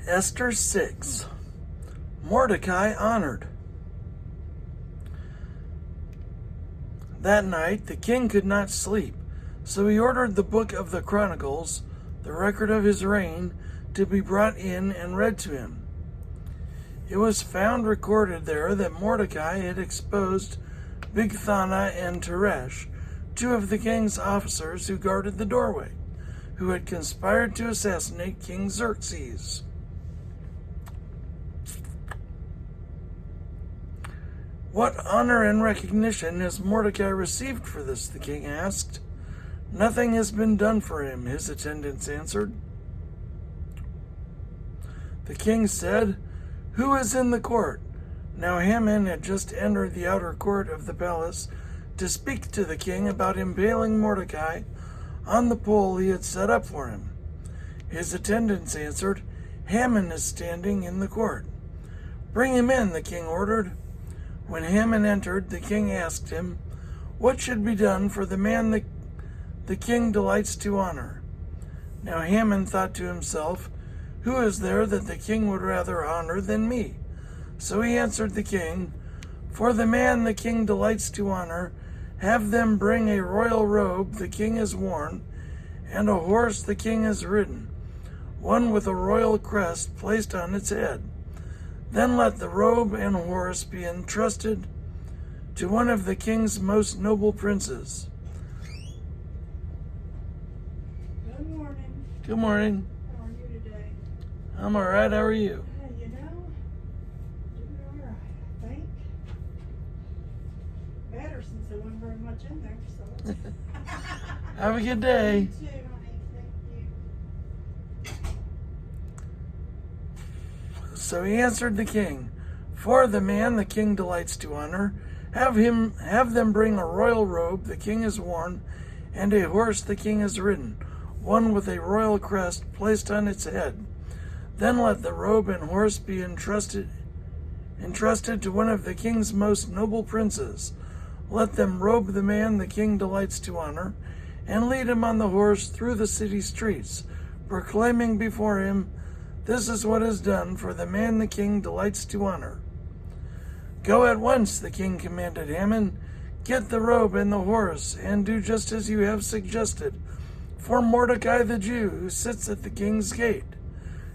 Esther 6. Mordecai honored. That night the king could not sleep, so he ordered the book of the Chronicles, the record of his reign, to be brought in and read to him. It was found recorded there that Mordecai had exposed Bigthana and Teresh, two of the king's officers who guarded the doorway, who had conspired to assassinate King Xerxes. What honor and recognition has Mordecai received for this? The king asked. Nothing has been done for him, his attendants answered. The king said, Who is in the court? Now Haman had just entered the outer court of the palace to speak to the king about impaling Mordecai on the pole he had set up for him. His attendants answered, Haman is standing in the court. Bring him in, the king ordered. When Haman entered, the king asked him, What should be done for the man the king delights to honor? Now Haman thought to himself, Who is there that the king would rather honor than me? So he answered the king, For the man the king delights to honor, have them bring a royal robe the king has worn, and a horse the king has ridden, one with a royal crest placed on its head. Then let the robe and horse be entrusted to one of the king's most noble princes. Good morning. Good morning. How are you today? I'm all right. How are you? Doing all right, I think. Better since there wasn't very much in there, so let's... Have a good day. You too, honey. Thank you. So he answered the king, For the man the king delights to honor, have them bring a royal robe the king has worn, and a horse the king has ridden, one with a royal crest placed on its head. Then let the robe and horse be entrusted to one of the king's most noble princes. Let them robe the man the king delights to honor, and lead him on the horse through the city streets, proclaiming before him, This is what is done for the man the king delights to honor. Go at once, the king commanded Haman. Get the robe and the horse, and do just as you have suggested, for Mordecai the Jew, who sits at the king's gate.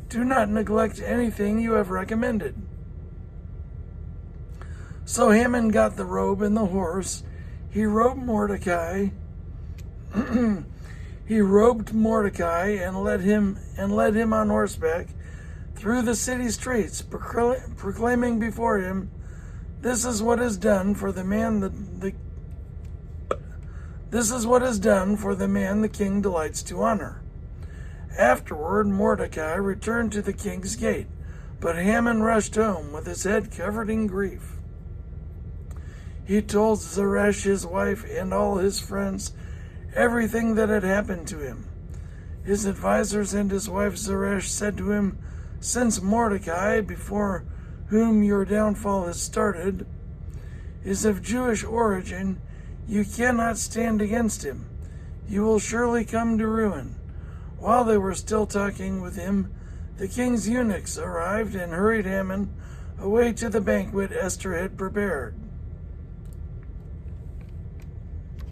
Do not neglect anything you have recommended. So Haman got the robe and the horse. He robed Mordecai. He robed Mordecai and led him on horseback through the city streets, proclaiming before him, This is what is done for the man the king delights to honor. Afterward, Mordecai returned to the king's gate, but Haman rushed home with his head covered in grief. He told Zeresh, his wife, and all his friends everything that had happened to him. His advisors and his wife Zeresh said to him, Since Mordecai, before whom your downfall has started, is of Jewish origin, you cannot stand against him. You will surely come to ruin. While they were still talking with him, the king's eunuchs arrived and hurried Haman away to the banquet Esther had prepared.